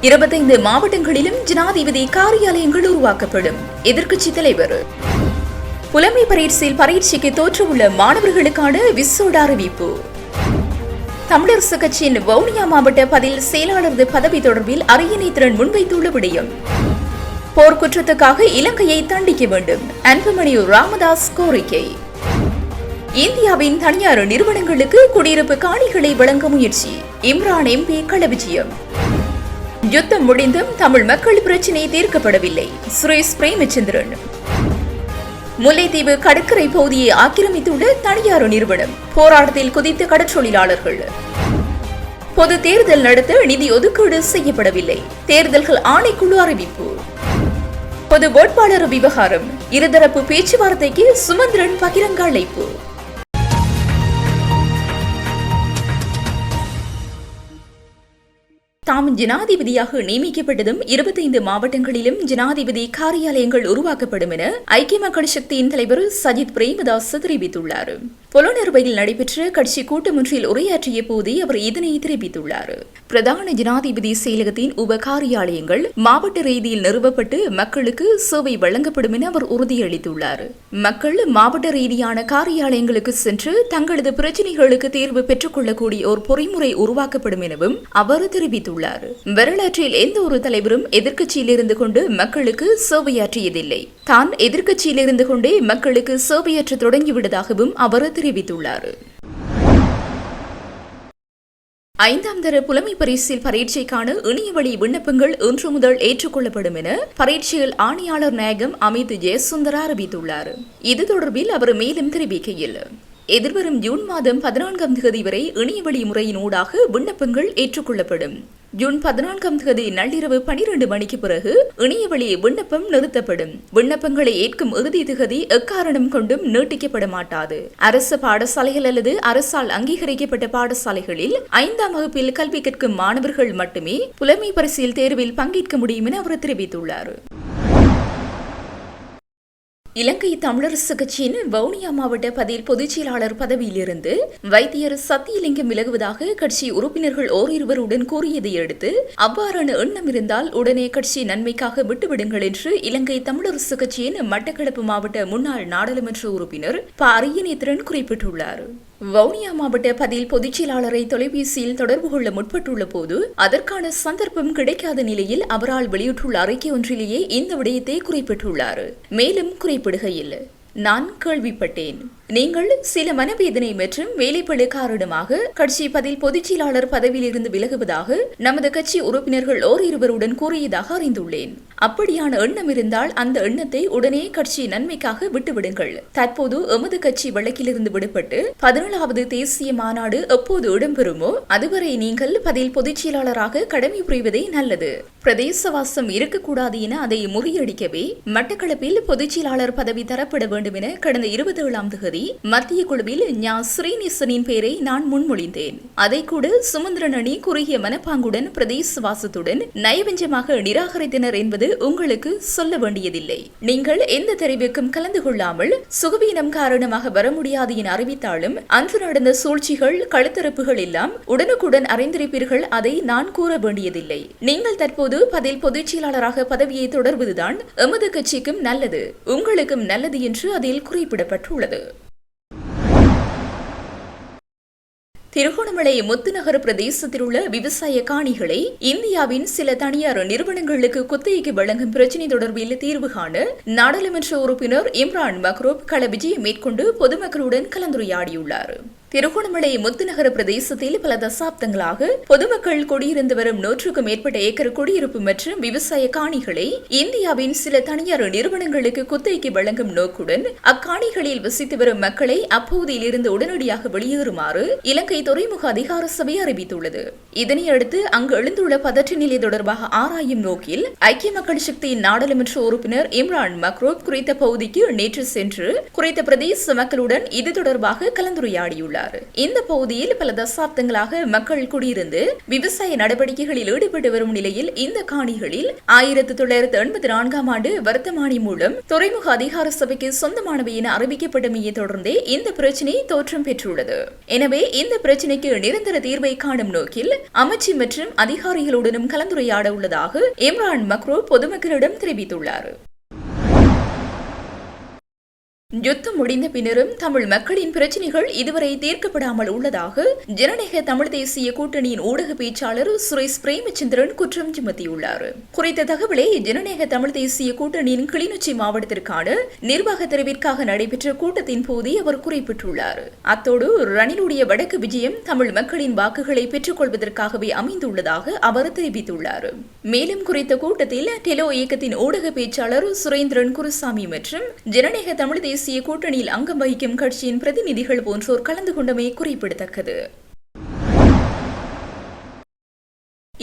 25 மாவட்டங்களிலும் ஜனாதிபதி காரியாலயங்கள் உருவாக்கப்படும். எதிர்க்கட்சித் தலைவர். புலமை பரீட்சையில் பரீட்சைக்கு தோற்றவுள்ள மாணவர்களுக்கான விசேட அறிவிப்பு. தமிழரசு கட்சியின் வவுனியா மாவட்ட பதில் செயலாளர் பதவி தொடர்பில் அரியணைத்திறன் முன்வைத்துள்ள விடயம். போர்க்குற்றத்துக்காக இலங்கையை தண்டிக்க வேண்டும். அன்புமணி ராமதாஸ் கோரிக்கை. இந்தியாவின் தனியார் நிறுவனங்களுக்கு குடியிருப்பு காணிகளை வழங்க முயற்சி. இம்ரான் எம்பி களவிஜயம். யுத்தம் முடிந்தும் தமிழ் மக்கள் பிரச்சினை தீர்க்கப்படவில்லை. சுரேஷ் பிரேமச்சந்திரன். முல்லைத்தீவு கடற்கரை பகுதியை ஆக்கிரமித்துள்ள தனியார் நிறுவனம். போராட்டத்தில் குதித்த கடற்றொழிலாளர்கள். பொது தேர்தல் நடத்த நிதி ஒதுக்கீடு செய்யப்படவில்லை. தேர்தல்கள் ஆணைக்குழு அறிவிப்பு. பொது வேட்பாளர் விவகாரம். இருதரப்பு பேச்சுவார்த்தைக்கு சுமந்திரன் பகிரங்க அழைப்பு. தாம் ஜனாதிபதியாக நியமிக்கப்பட்டதும் 25 மாவட்டங்களிலும் ஜனாதிபதி காரியாலயங்கள் உருவாக்கப்படும் என ஐக்கிய மக்கள் சக்தியின் தலைவர் சஜித் பிரேமதாஸ் தெரிவித்துள்ளார். புலனறுவையில் நடைபெற்ற கட்சி கூட்டம் ஒன்றில் உரையாற்றிய போதே அவர் இதனை தெரிவித்துள்ளார். பிரதான ஜனாதிபதி செயலகத்தின் உப காரியாலயங்கள் மாவட்ட ரீதியில் நிறுவப்பட்டு மக்களுக்கு சேவை வழங்கப்படும் என அவர் உறுதியளித்துள்ளார். மக்கள் மாவட்ட ரீதியான காரியாலயங்களுக்கு சென்று தங்களது பிரச்சினைகளுக்கு தீர்வு பெற்றுக் கொள்ளக்கூடிய ஒரு பொறிமுறை உருவாக்கப்படும் எனவும் அவர் தெரிவித்துள்ளார். வரலாற்றில் எந்த ஒரு தலைவரும் எதிர்க்கட்சியில் இருந்து கொண்டு மக்களுக்கு சேவையாற்றியதில்லை. தான் எதிர்க்கட்சியில் இருந்து கொண்டே மக்களுக்கு சேவையாற்ற தொடங்கிவிட்டதாகவும் அவர் தெரிவித்துள்ளார். 5ஆம் தர புலமை பரிசில் பரீட்சைக்கான இணையவழி விண்ணப்பங்கள் இன்று முதல் ஏற்றுக்கொள்ளப்படும் என பரீட்சையில் ஆணையாளர் நாயகம் அமித் ஜெயசுந்தர் அறிவித்துள்ளார். இது தொடர்பில் அவர் மேலும் தெரிவிக்கையில், எதிர்வரும் ஜூன் மாதம் 14ஆம் தேதி வரை இணையவழி முறையினூடாக விண்ணப்பங்கள் ஏற்றுக்கொள்ளப்படும். ஜூன் 14ஆம் தேதி நள்ளிரவு 12 மணிக்கு பிறகு இணையவழி விண்ணப்பம் நிறுத்தப்படும். விண்ணப்பங்களை ஏற்கும் இறுதி திகதி எக்காரணம் கொண்டும் நீட்டிக்கப்பட மாட்டாது. அரசு பாடசாலைகள் அல்லது அரசால் அங்கீகரிக்கப்பட்ட பாடசாலைகளில் 5ஆம் வகுப்பில் கல்வி கற்கும் மாணவர்கள் மட்டுமே புலமை பரிசில் தேர்வில் பங்கேற்க முடியும் என அவர் தெரிவித்துள்ளார். இலங்கை தமிழரசு கட்சியின் வவுனியா மாவட்ட பதில் பொதுச் செயலாளர் பதவியிலிருந்து வைத்தியர் சத்தியலிங்கம் விலகுவதாக கட்சி உறுப்பினர்கள் ஓரிருவருடன் கூறியதை அடுத்து அவ்வாறான எண்ணம் இருந்தால் உடனே கட்சி நன்மைக்காக விட்டுவிடுங்கள் என்று இலங்கை தமிழரசு கட்சியின் மட்டக்களப்பு மாவட்ட முன்னாள் நாடாளுமன்ற உறுப்பினர் ப. அரியநேத்திரன் குறிப்பிட்டுள்ளார். வவுனியா மாவட்ட பதில் பொதுச் செயலாளரை தொலைபேசியில் தொடர்பு கொள்ள முற்பட்டுள்ள போது அதற்கான சந்தர்ப்பம் கிடைக்காத நிலையில் அவரால் வெளியிட்டுள்ள அறிக்கை ஒன்றிலேயே இந்த விடயத்தை குறிப்பிட்டுள்ளார். மேலும் குறிப்பிடுகையில், நான் கேள்விப்பட்டேன், நீங்கள் சில மனவேதனை மற்றும் வேலைப்பளு காரணமாக கட்சி பதில் பொதுச் செயலாளர் பதவியிலிருந்து விலகுவதாக நமது கட்சி உறுப்பினர்கள் ஓரிருவருடன் கூறியதாக அறிந்துள்ளேன். அப்படியான எண்ணம் இருந்தால் அந்த எண்ணத்தை உடனே கட்சி நன்மைக்காக விட்டுவிடுங்கள். தற்போது எமது கட்சி வழக்கிலிருந்து விடுபட்டு 17வது தேசிய மாநாடு எப்போது இடம்பெறுமோ அதுவரை நீங்கள் பதில் பொதுச் செயலாளராக கடமை புரிவதே நல்லது. பிரதேசவாசம் இருக்கக்கூடாது என அதை முறியடிக்கவே மட்டக்களப்பில் பொதுச் செயலாளர் பதவி தரப்பட வேண்டும் என கடந்த 27ஆம் தேதி மத்திய குழுவில் ஞா. ஸ்ரீநேசனின் பெயரை நான் முன்மொழிந்தேன். அதை கூட சுமந்திரன் அணி குறுகிய மனப்பாங்குடன் பிரதேசவாசத்துடன் நயவஞ்சமாக நிராகரித்தனர் என்பது உங்களுக்கு சொல்ல வேண்டியதில்லை. நீங்கள் எந்த தெரிவுக்கும் கலந்து கொள்ளாமல் சுகவீனம் காரணமாக வர முடியாது என அறிவித்தாலும் அன்று நடந்த சூழ்ச்சிகள் களத்தரப்புகள் எல்லாம் உடனுக்குடன் அறிந்திருப்பீர்கள். அதை நான் கூற வேண்டியதில்லை. நீங்கள் தற்போது பதில் பொதுச் செயலாளராக பதவியை தொடர்வதுதான் எமது கட்சிக்கும் நல்லது, உங்களுக்கும் நல்லது என்று அதில் குறிப்பிடப்பட்டுள்ளது. திருகோணமலை முத்துநகர் பிரதேசத்தில் உள்ள விவசாய காணிகளை இந்தியாவின் சில தனியார் நிறுவனங்களுக்கு குத்தகைக்கு வழங்கும் பிரச்சினை தொடர்பில் தீர்வு காண நாடாளுமன்ற உறுப்பினர் இம்ரான் மக்ரூப் களவிஜயம் மேற்கொண்டு பொதுமக்களுடன் கலந்துரையாடியுள்ளார். திருகோணமலை முத்துநகர பிரதேசத்தில் பல தசாப்தங்களாக பொதுமக்கள் குடியிருந்து வரும் 100க்கும் மேற்பட்ட ஏக்கர் குடியிருப்பு மற்றும் விவசாய காணிகளை இந்தியாவின் சில தனியார் நிறுவனங்களுக்கு குத்தகைக்கு வழங்கும் நோக்குடன் அக்காணிகளில் வசித்து வரும் மக்களை அப்பகுதியில் இருந்து உடனடியாக வெளியேறுமாறு இலங்கை துறைமுக அதிகார சபை அறிவித்துள்ளது. இதனையடுத்து அங்கு எழுந்துள்ள பதற்ற நிலை தொடர்பாக ஆராயும் நோக்கில் ஐக்கிய மக்கள் சக்தியின் நாடாளுமன்ற உறுப்பினர் இம்ரான் மக்ரூப் குறித்த பகுதிக்கு நேற்று சென்று குறித்த பிரதேச மக்களுடன் இது தொடர்பாக கலந்துரையாடியுள்ளார். தெரிவித்துள்ளார். இந்த பகுதியில் பல தசாப்தங்களாக மக்கள் குடியிருந்து விவசாய நடவடிக்கைகளில் ஈடுபட்டு வரும் நிலையில் இந்த காணிகளில் 1984 ஆண்டு வர்த்தமானி மூலம் துறைமுக அதிகார சபைக்கு சொந்தமானவை என அறிவிக்கப்பட்டமையை தொடர்ந்தே இந்த பிரச்சினை தோற்றம் பெற்றுள்ளது. எனவே இந்த பிரச்சினைக்கு நிரந்தர தீர்வை காணும் நோக்கில் அமைச்சு மற்றும் அதிகாரிகளுடனும் கலந்துரையாட உள்ளதாக இம்ரான் மக்ரோ பொதுமக்களிடம் தெரிவித்துள்ளார். யுத்தம் முடிந்த பின்னரும் தமிழ் மக்களின் பிரச்சினைகள் இதுவரை தீர்க்கப்படாமல் உள்ளதாக ஜனநாயக தமிழ் தேசிய கூட்டணியின் ஊடக பேச்சாளர் சுரேஷ் பிரேமச்சந்திரன் குற்றம் சுமத்தியுள்ளார். குறித்த தகவலை ஜனநாயக தமிழ் தேசிய கூட்டணியின் கிளிநொச்சி மாவட்டத்திற்கான நிர்வாக தெரிவிற்காக நடைபெற்ற கூட்டத்தின் போதே அவர் குறிப்பிட்டுள்ளார். அத்தோடு ரணிலுடைய வடக்கு விஜயம் தமிழ் மக்களின் வாக்குகளை பெற்றுக் கொள்வதற்காகவே அமைந்துள்ளதாக அவர் தெரிவித்துள்ளார். மேலும் குறித்த கூட்டத்தில் டெலோ இயக்கத்தின் ஊடக பேச்சாளர் சுரேந்திரன் குருசாமி மற்றும் ஜனநாயக தமிழ் தேசிய கூட்டணியில் அங்கம் வகிக்கும் கட்சியின் பிரதிநிதிகள் போன்றோர் கலந்து கொண்டமை குறிப்பிடத்தக்கது.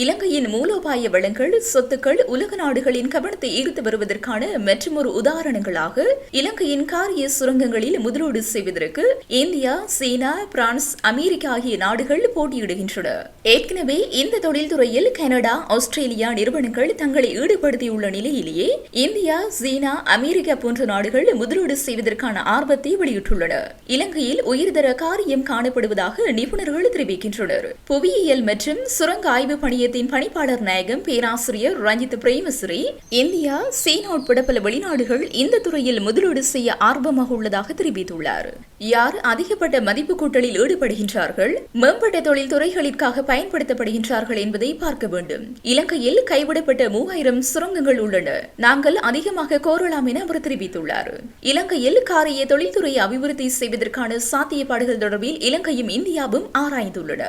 இலங்கையின் மூலோபாய வளங்கள் சொத்துக்கள் உலக நாடுகளின் கவனத்தை ஈர்த்து வருவதற்கான மற்றொரு உதாரணங்களாக இலங்கையின் காரிய சுரங்கங்களில் முதலீடு செய்வதற்கு இந்தியா, சீனா, பிரான்ஸ், அமெரிக்கா ஆகிய நாடுகள் போட்டியிடுகின்றன. ஏற்கனவே இந்த தொழில்துறையில் கனடா, ஆஸ்திரேலியா நிறுவனங்கள் தங்களை ஈடுபடுத்தியுள்ள நிலையிலேயே இந்தியா, சீனா, அமெரிக்கா போன்ற நாடுகள் முதலீடு செய்வதற்கான ஆர்வத்தை வெளியிட்டுள்ளன. இலங்கையில் உயர்தர காரியம் காணப்படுவதாக நிபுணர்கள் தெரிவிக்கின்றனர். புவியியல் மற்றும் சுரங்க ஆய்வு பணியை பணிப்பாளர் நாயகம் பேராசிரியர் ரஞ்சித் பிரேமசிறி இந்தியா, சீனா உட்பட பல வெளிநாடுகள் இந்த துறையில் முதலீடு செய்ய ஆர்வமாக உள்ளதாக தெரிவித்துள்ளார். யார் அதிகப்பட்ட மதிப்பு கூட்டலில் ஈடுபடுகின்றார்கள், மேம்பட்ட தொழில் துறைகளுக்காக பயன்படுத்தப்படுகின்றார்கள் என்பதை பார்க்க வேண்டும். இலங்கையில் கைவிடப்பட்ட 3000 சுரங்கங்கள் உள்ளன. நாங்கள் அதிகமாக கோரலாம் என அவர் தெரிவித்துள்ளார். இலங்கையில் காரிய தொழில்துறையை அபிவிருத்தி செய்வதற்கான சாத்தியப்பாடுகள் தொடர்பில் இலங்கையும் இந்தியாவும் ஆராய்ந்துள்ளன.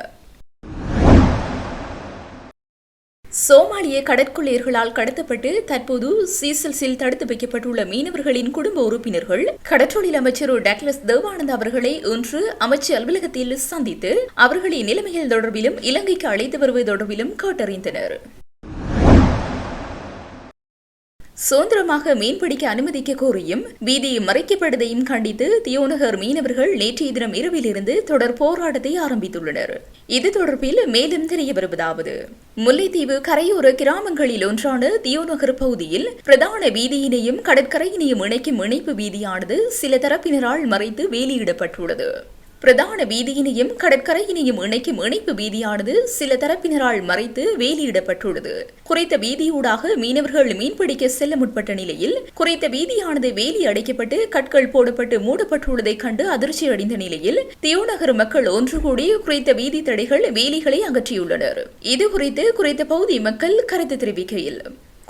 சோமாலிய கடற்கொள்ளையர்களால் கடத்தப்பட்டு தற்போது சீசல்ஸில் தடுத்து வைக்கப்பட்டுள்ள மீனவர்களின் குடும்ப உறுப்பினர்கள் கடற்றொழில் அமைச்சர் டக்ளஸ் தேவானந்த் அவர்களை இன்று அமைச்சு அலுவலகத்தில் சந்தித்து அவர்களின் நிலைமைகள் தொடர்பிலும் இலங்கைக்கு அழைத்து வருவது தொடர்பிலும் கேட்டறிந்தனர். சுதந்திரமாக மீன்பிடிக்க அனுமதிக்க கோரியும் வீதி மறைக்கப்படுவதையும் கண்டித்து தியோநகர் மீனவர்கள் நேற்றைய தினம் இரவிலிருந்து தொடர் போராட்டத்தை ஆரம்பித்துள்ளனர். இது தொடர்பில் மேலும் தெரிய வருவதாவது: முல்லைத்தீவு கரையோர கிராமங்களில் ஒன்றான தியோநகர் பகுதியில் பிரதான வீதியினையும் கடற்கரையினையும் இணைக்கும் இணைப்பு வீதியானது சில தரப்பினரால் மறைத்து வேலியிடப்பட்டுள்ளது. பிரதான வீதியினையும் கடற்கரையினையும் இணைக்கும் இணைப்பு வீதியானது சில தரப்பினரால் மறைத்து வேலியிடப்பட்டுள்ளது. குறித்த வீதியூடாக மீனவர்கள் மீன்பிடிக்க செல்ல முற்பட்ட நிலையில் குறித்த வீதியானது வேலி அடைக்கப்பட்டு கற்கள் போடப்பட்டு மூடப்பட்டுள்ளதை கண்டு அதிர்ச்சி அடைந்த நிலையில் தியோநகர் மக்கள் ஒன்று கூடி குறித்த வீதி தடைகள் வேலிகளை அகற்றியுள்ளனர். இதுகுறித்து குறித்த பகுதி மக்கள் கருத்து தெரிவிக்கையில்,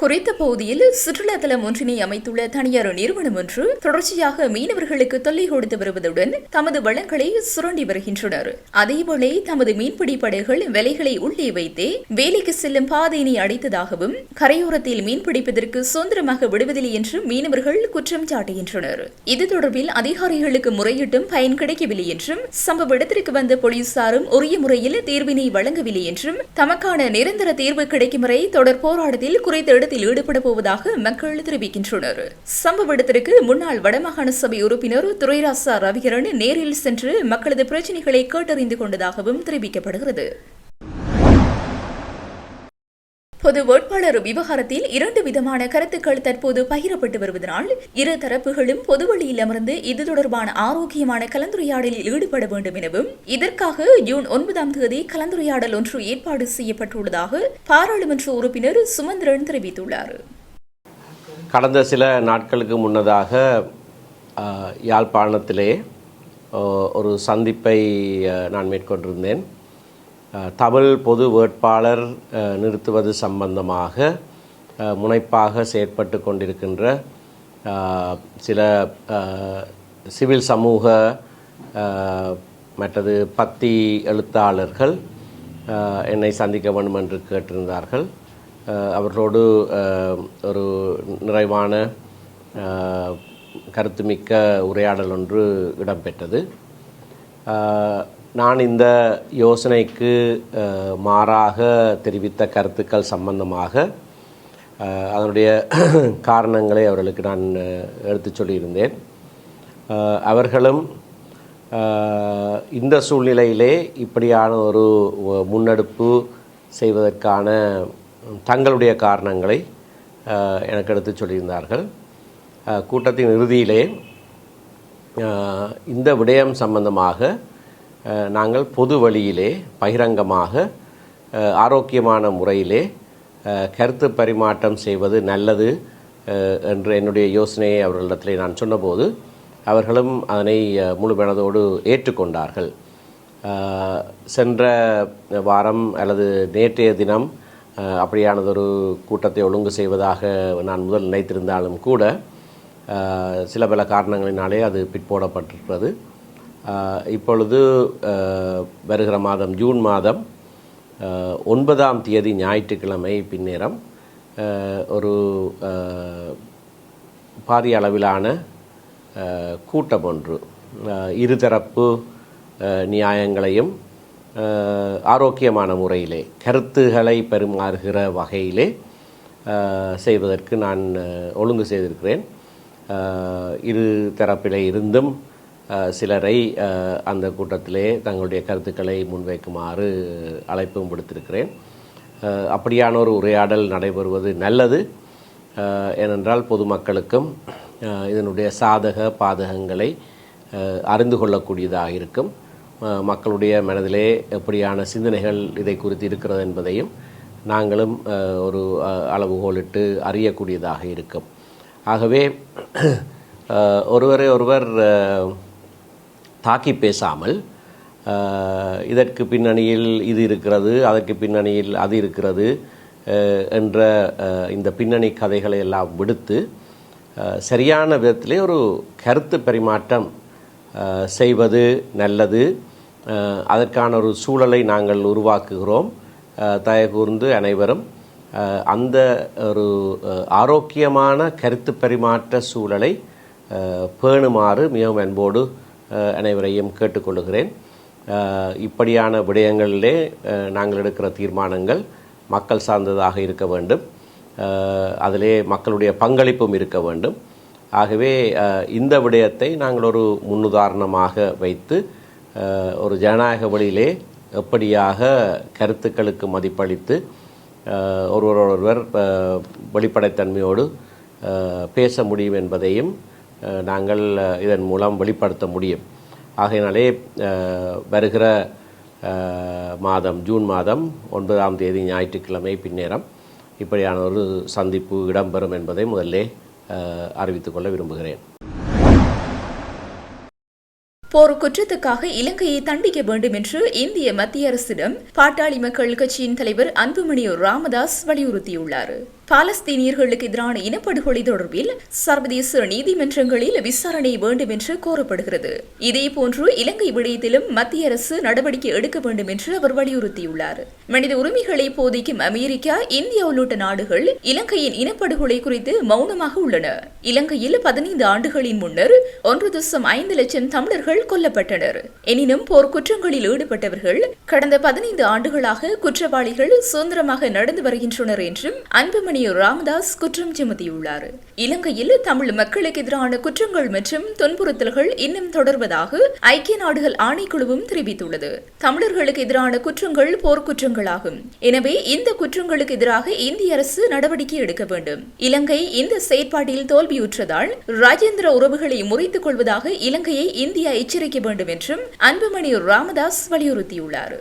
குறித்த பகுதியில் சுற்றுலா தலம் ஒன்றினை அமைத்துள்ள தனியார் நிறுவனம் ஒன்று தொடர்ச்சியாக மீனவர்களுக்கு தொல்லை கொடுத்து வருவதுடன் தமது வளங்களை சுரண்டி வருகின்றனர். அதேவேளை தமது மீன்பிடி படகுகள் விலைகளை உள்ளே வைத்தே வேலைக்கு செல்லும் பாதையினை அடைத்ததாகவும் கரையோரத்தில் மீன்பிடிப்பதற்கு சுதந்திரமாக விடுவதில்லை என்றும் மீனவர்கள் குற்றம் சாட்டுகின்றனர். இது தொடர்பில் அதிகாரிகளுக்கு முறையிட்டும் பயன் கிடைக்கவில்லை என்றும் சம்பவ இடத்திற்கு வந்த போலீசாரும் உரிய முறையில் தீர்வினை வழங்கவில்லை என்றும் தமக்கான நிரந்தர தீர்வு கிடைக்கும் வரை தொடர் போராட்டத்தில் குறித்த ஈடுபட போவதாக மக்கள் தெரிவிக்கின்றனர். சம்பவ இடத்திற்கு முன்னாள் வடமாகாண சபை உறுப்பினர் துரைராசா ரவிகரன் நேரில் சென்று மக்களது பிரச்சினைகளை கேட்டறிந்து கொண்டதாகவும் தெரிவிக்கப்படுகிறது. பொது வேட்பாளர் விவகாரத்தில் 2 விதமான கருத்துக்கள் தற்போது பகிரப்பட்டு வருவதனால் இரு தரப்புகளும் பொதுவெளியில் அமர்ந்து இது தொடர்பான ஆரோக்கியமான கலந்துரையாடலில் ஈடுபட வேண்டும் எனவும் இதற்காக ஜூன் 9ஆம் தேதி கலந்துரையாடல் ஒன்று ஏற்பாடு செய்யப்பட்டுள்ளதாக பாராளுமன்ற உறுப்பினர் சுமந்திரன் தெரிவித்துள்ளார். கடந்த சில நாட்களுக்கு முன்னதாக யாழ்ப்பாணத்திலே ஒரு சந்திப்பை நான் மேற்கொண்டிருந்தேன். தமிழ் பொது வேட்பாளர் நிறுத்துவது சம்பந்தமாக முனைப்பாக செயற்பட்டு கொண்டிருக்கின்ற சில சிவில் சமூக மற்றது பத்தி எழுத்தாளர்கள் என்னை சந்திக்க வேண்டும் என்று கேட்டிருந்தார்கள். அவர்களோடு ஒரு நிறைவான கருத்துமிக்க உரையாடல் ஒன்று இடம்பெற்றது. நான் இந்த யோசனைக்கு மாறாக தெரிவித்த கருத்துக்கள் சம்பந்தமாக அதனுடைய காரணங்களை அவர்களுக்கு நான் எடுத்துச் சொல்லியிருந்தேன். அவர்களும் இந்த சூழ்நிலையிலே இப்படியான ஒரு முன்னெடுப்பு செய்வதற்கான தங்களுடைய காரணங்களை எனக்கு எடுத்து சொல்லியிருந்தார்கள். கூட்டத்தின் இறுதியிலே இந்த விடயம் சம்பந்தமாக நாங்கள் பொது வழியிலே பகிரங்கமாக ஆரோக்கியமான முறையிலே கருத்து பரிமாற்றம் செய்வது நல்லது என்று என்னுடைய யோசனையை அவர்களிடத்திலே நான் சொன்னபோது அவர்களும் அதனை முழு மனதோடு ஏற்றுக்கொண்டார்கள். சென்ற வாரம் அல்லது நேற்றைய தினம் அப்படியானதொரு கூட்டத்தை ஒழுங்கு செய்வதாக நான் முதல் நினைத்திருந்தாலும் கூட சில பல காரணங்களினாலே அது பிற்போடப்பட்டிருக்கிறது. இப்பொழுது வருகிற மாதம் ஜூன் மாதம் 9ஆம் தேதி ஞாயிற்றுக்கிழமை பின்னேரம் ஒரு பாரிய அளவிலான கூட்டம் ஒன்று இருதரப்பு நியாயங்களையும் ஆரோக்கியமான முறையிலே கருத்துக்களை பரிமாறுகிற வகையிலே செய்வதற்கு நான் ஒழுங்கு செய்திருக்கிறேன். இரு தரப்பிலே இருந்தும் சிலரை அந்த கூட்டத்திலே தங்களுடைய கருத்துக்களை முன்வைக்குமாறு அழைப்பும் விடுத்திருக்கிறேன். அப்படியான ஒரு உரையாடல் நடைபெறுவது நல்லது. ஏனென்றால் பொதுமக்களுக்கும் இதனுடைய சாதக பாதகங்களை அறிந்து கொள்ளக்கூடியதாக இருக்கும். மக்களுடைய மனதிலே எப்படியான சிந்தனைகள் இதை குறித்து இருக்கிறது என்பதையும் நாங்களும் ஒரு அளவுகோலிட்டு அறியக்கூடியதாக இருக்கும். ஆகவே ஒருவரை ஒருவர் தாக்கி பேசாமல் இதற்கு பின்னணியில் இது இருக்கிறது, அதற்கு பின்னணியில் அது இருக்கிறது என்ற இந்த பின்னணி கதைகளை எல்லாம் விடுத்து சரியான விதத்திலே ஒரு கருத்து பரிமாற்றம் செய்வது நல்லது. அதற்கான ஒரு சூழலை நாங்கள் உருவாக்குகிறோம். தயகூர்ந்து அனைவரும் அந்த ஒரு ஆரோக்கியமான கருத்து பரிமாற்ற சூழலை பேணுமாறு மிகவும் அன்போடு அனைவரையும் கேட்டுக்கொள்கிறேன். இப்படியான விடயங்களிலே நாங்கள் எடுக்கிற தீர்மானங்கள் மக்கள் சார்ந்ததாக இருக்க வேண்டும். அதிலே மக்களுடைய பங்களிப்பும் இருக்க வேண்டும். ஆகவே இந்த விடயத்தை நாங்கள் ஒரு முன்னுதாரணமாக வைத்து ஒரு ஜனநாயக வழியிலே எப்படியாக கருத்துக்களுக்கு மதிப்பளித்து ஒருவரொருவர் வெளிப்படைத்தன்மையோடு பேச முடியும் என்பதையும் நாங்கள் இதன் மூலம் வெளிப்படுத்த முடியும். ஆகையினாலே வருகிற மாதம் ஜூன் மாதம் 9ஆம் தேதி ஞாயிற்றுக்கிழமை பின்னேரம் இப்படியான ஒரு சந்திப்பு இடம்பெறும் என்பதை முதல்லே அறிவித்துக் கொள்ள விரும்புகிறேன். போர் குற்றத்துக்காக இலங்கையை தண்டிக்க வேண்டும் என்று இந்திய மத்திய அரசிடம் பாட்டாளி மக்கள் கட்சியின் தலைவர் அன்புமணி ராமதாஸ் வலியுறுத்தியுள்ளார். பாலஸ்தீனியர்களுக்கு எதிரான இனப்படுகொலை தொடர்பில் சர்வதேச நீதிமன்றங்களில் விசாரணை வேண்டும் என்று கோரப்படுகிறது. இதேபோன்று இலங்கை விடயத்திலும் மத்திய அரசு நடவடிக்கை எடுக்க வேண்டும் என்று அவர் வலியுறுத்தியுள்ளார். மனித உரிமைகளை போதிக்கும் அமெரிக்கா, இந்தியா உள்ளிட்ட நாடுகள் இலங்கையின் இனப்படுகொலை குறித்து மௌனமாக உள்ளன. இலங்கையில் 15 ஆண்டுகளின் முன்னர் 1.5 லட்சம் தமிழர்கள் கொல்லப்பட்டனர். எனினும் போர் குற்றங்களில் ஈடுபட்டவர்கள் கடந்த 15 ஆண்டுகளாக குற்றவாளிகள் சுதந்திரமாக நடந்து வருகின்றனர் என்றும் அன்புமணி ராமதாஸ் குற்றம் சுமத்தியுள்ளார். இலங்கையில் தமிழ் மக்களுக்கு எதிரான குற்றங்கள் மற்றும் துன்புறுத்தல்கள் இன்னும் தொடர்வதாக ஐக்கிய நாடுகள் ஆணைக்குழுவும் தெரிவித்துள்ளது. தமிழர்களுக்கு எதிரான குற்றங்கள் போர்க்குற்றங்களாகும். எனவே இந்த குற்றங்களுக்கு எதிராக இந்திய அரசு நடவடிக்கை எடுக்க வேண்டும். இலங்கை இந்த செயற்பாட்டில் தோல்வியுற்றதால் ராஜேந்திர உறவுகளை முறித்துக் கொள்வதாக இலங்கையை இந்தியா எச்சரிக்க வேண்டும் என்றும் அன்புமணி ராமதாஸ் வலியுறுத்தியுள்ளார்.